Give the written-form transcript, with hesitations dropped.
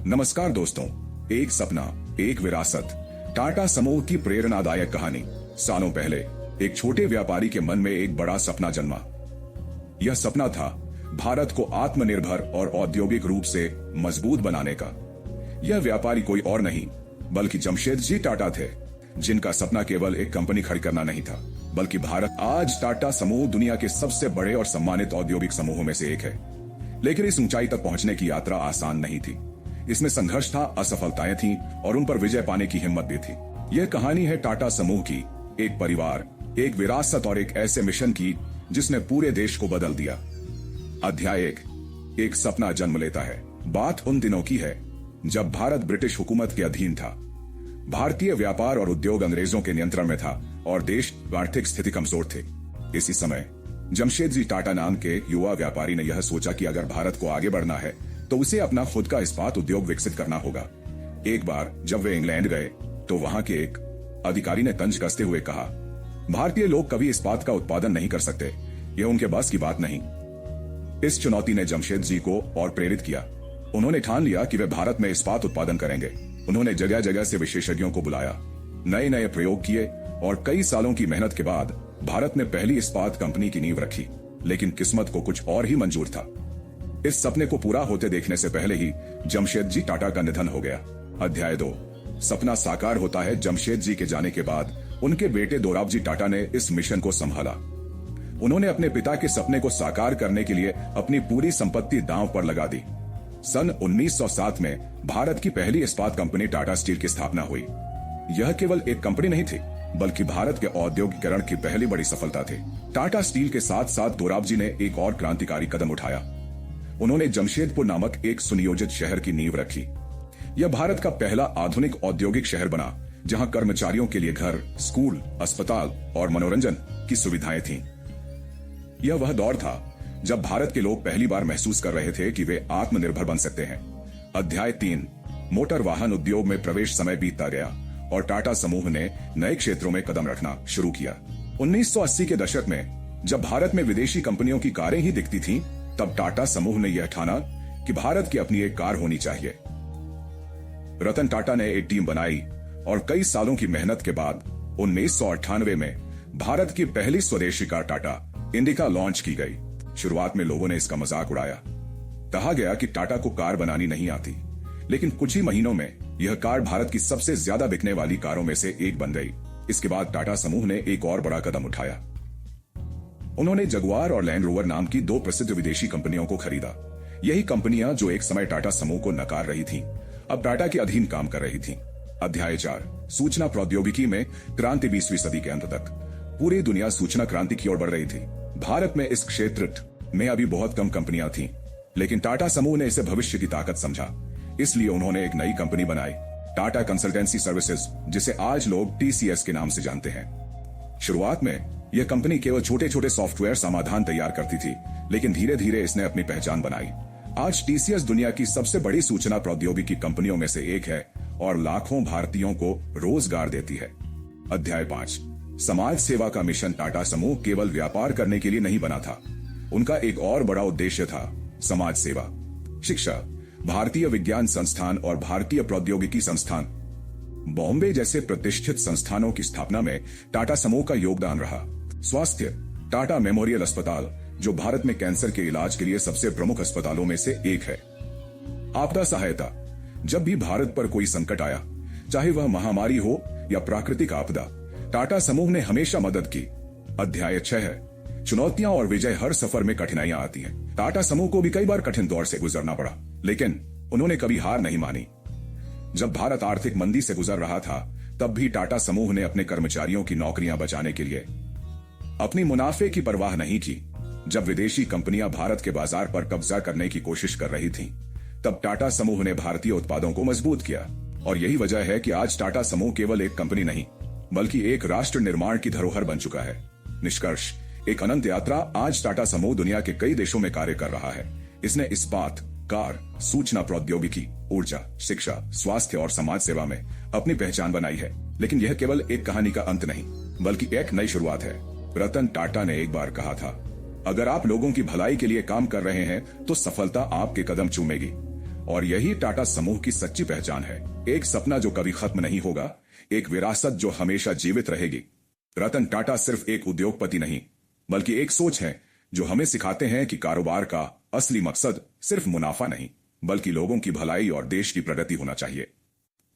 नमस्कार दोस्तों, एक सपना, एक विरासत। टाटा समूह की प्रेरणादायक कहानी। सालों पहले एक छोटे व्यापारी के मन में एक बड़ा सपना जन्मा। यह सपना था भारत को आत्मनिर्भर और औद्योगिक रूप से मजबूत बनाने का। यह व्यापारी कोई और नहीं बल्कि जमशेदजी टाटा थे, जिनका सपना केवल एक कंपनी खड़ी करना नहीं था, बल्कि भारत। आज टाटा समूह दुनिया के सबसे बड़े और सम्मानित औद्योगिक समूहों में से एक है। लेकिन इस ऊंचाई तक पहुंचने की यात्रा आसान नहीं थी। इसमें संघर्ष था, असफलताएं थीं और उन पर विजय पाने की हिम्मत भी थी। यह कहानी है टाटा समूह की, एक परिवार, एक विरासत और एक ऐसे मिशन की जिसने पूरे देश को बदल दिया। अध्याय एक सपना जन्म लेता है। बात उन दिनों की है जब भारत ब्रिटिश हुकूमत के अधीन था। भारतीय व्यापार और उद्योग अंग्रेजों के नियंत्रण में था और देश आर्थिक स्थिति कमजोर थे। इसी समय जमशेदजी टाटा नाम के युवा व्यापारी ने यह सोचा कि अगर भारत को आगे बढ़ना है तो उसे अपना खुद का इस्पात उद्योग विकसित करना होगा। एक बार जब वे इंग्लैंड गए तो वहां के एक अधिकारी ने तंज कसते हुए कहा, भारतीय लोग कभी इस्पात का उत्पादन नहीं कर सकते, यह उनके बस की बात नहीं। इस चुनौती ने जमशेदजी को और प्रेरित किया। उन्होंने ठान लिया कि वे भारत में इस्पात उत्पादन करेंगे। उन्होंने जगह जगह से विशेषज्ञों को बुलाया, नए नए प्रयोग किए और कई सालों की मेहनत के बाद भारत ने पहली इस्पात कंपनी की नींव रखी। लेकिन किस्मत को कुछ और ही मंजूर था। इस सपने को पूरा होते देखने से पहले ही जमशेदजी टाटा का निधन हो गया। अध्याय 2। सपना साकार होता है। जमशेदजी के जाने के बाद उनके बेटे दोराबजी टाटा ने इस मिशन को संभाला। उन्होंने अपने पिता के सपने को साकार करने के लिए अपनी पूरी संपत्ति दांव पर लगा दी। सन 1907 में भारत की पहली इस्पात कंपनी टाटा स्टील की स्थापना हुई। यह केवल एक कंपनी नहीं थी बल्कि भारत के औद्योगिकरण की पहली बड़ी सफलता थी। टाटा स्टील के साथ साथ दोराबजी ने एक और क्रांतिकारी कदम उठाया। उन्होंने जमशेदपुर नामक एक सुनियोजित शहर की नींव रखी। यह भारत का पहला आधुनिक औद्योगिक शहर बना, जहां कर्मचारियों के लिए घर, स्कूल, अस्पताल और मनोरंजन की सुविधाएं थीं। यह वह दौर था जब भारत के लोग पहली बार महसूस कर रहे थे कि वे आत्मनिर्भर बन सकते हैं। अध्याय 3। मोटर वाहन उद्योग में प्रवेश। समय बीतता गया और टाटा समूह ने नए क्षेत्रों में कदम रखना शुरू किया। 1980 के दशक में जब भारत में विदेशी कंपनियों की कारें ही दिखती थीं, तब टाटा समूह ने यह ठाना कि भारत की अपनी एक कार होनी चाहिए। रतन टाटा ने एक टीम बनाई और कई सालों की मेहनत के बाद 1998 में भारत की पहली स्वदेशी कार टाटा इंडिका लॉन्च की गई। शुरुआत में लोगों ने इसका मजाक उड़ाया। कहा गया कि टाटा को कार बनानी नहीं आती, लेकिन कुछ ही महीनों में यह कार भारत की सबसे ज्यादा बिकने वाली कारों में से एक बन गई। इसके बाद टाटा समूह ने एक और बड़ा कदम उठाया। उन्होंने जगुआर और लैंड रोवर नाम की दो प्रसिद्ध विदेशी कंपनियों को खरीदा। यही कंपनियां जो एक समय टाटा समूह को नकार रही थीं, अब टाटा के अधीन काम कर रही थीं। अध्याय 4। सूचना प्रौद्योगिकी में क्रांति। 20वीं सदी के अंत तक पूरी दुनिया सूचना क्रांति की ओर बढ़ रही थी। भारत में इस क्षेत्र में अभी बहुत कम कंपनियां थीं, लेकिन टाटा समूह ने इसे भविष्य की ताकत समझा। इसलिए उन्होंने एक नई कंपनी बनाई, टाटा कंसल्टेंसी सर्विसेज, जिसे आज लोग TCS के नाम से जानते हैं। शुरुआत में यह कंपनी केवल छोटे छोटे सॉफ्टवेयर समाधान तैयार करती थी, लेकिन धीरे धीरे इसने अपनी पहचान बनाई। आज TCS दुनिया की सबसे बड़ी सूचना प्रौद्योगिकी कंपनियों में से एक है और लाखों भारतीयों को रोजगार देती है। अध्याय 5। समाज सेवा का मिशन। टाटा समूह केवल व्यापार करने के लिए नहीं बना था। उनका एक और बड़ा उद्देश्य था समाज सेवा। शिक्षा, भारतीय विज्ञान संस्थान और भारतीय प्रौद्योगिकी संस्थान, बॉम्बे जैसे प्रतिष्ठित संस्थानों की स्थापना में टाटा समूह का योगदान रहा। स्वास्थ्य, टाटा मेमोरियल अस्पताल, जो भारत में कैंसर के इलाज के लिए सबसे प्रमुख अस्पतालों में से एक है। आपदा सहायता, जब भी भारत पर कोई संकट आया, चाहे वह महामारी हो या प्राकृतिक आपदा, टाटा समूह ने हमेशा मदद की। अध्याय 6। चुनौतियां और विजय। हर सफर में कठिनाइयां आती हैं। टाटा समूह को भी कई बार कठिन दौर से गुजरना पड़ा, लेकिन उन्होंने कभी हार नहीं मानी। जब भारत आर्थिक मंदी से गुजर रहा था, तब भी टाटा समूह ने अपने कर्मचारियों की नौकरियां बचाने के लिए अपनी मुनाफे की परवाह नहीं की। जब विदेशी कंपनियां भारत के बाजार पर कब्जा करने की कोशिश कर रही थीं, तब टाटा समूह ने भारतीय उत्पादों को मजबूत किया। और यही वजह है कि आज टाटा समूह केवल एक कंपनी नहीं, बल्कि एक राष्ट्र निर्माण की धरोहर बन चुका है। निष्कर्ष, एक अनंत यात्रा। आज टाटा समूह दुनिया के कई देशों में कार्य कर रहा है। इसने इस्पात, कार, सूचना प्रौद्योगिकी, ऊर्जा, शिक्षा, स्वास्थ्य और समाज सेवा में अपनी पहचान बनाई है। लेकिन यह केवल एक कहानी का अंत नहीं, बल्कि एक नई शुरुआत है। रतन टाटा ने एक बार कहा था, अगर आप लोगों की भलाई के लिए काम कर रहे हैं तो सफलता आपके कदम चूमेगी। और यही टाटा समूह की सच्ची पहचान है। एक सपना जो कभी खत्म नहीं होगा, एक विरासत जो हमेशा जीवित रहेगी। रतन टाटा सिर्फ एक उद्योगपति नहीं, बल्कि एक सोच है जो हमें सिखाते हैं कि कारोबार का असली मकसद सिर्फ मुनाफा नहीं, बल्कि लोगों की भलाई और देश की प्रगति होना चाहिए।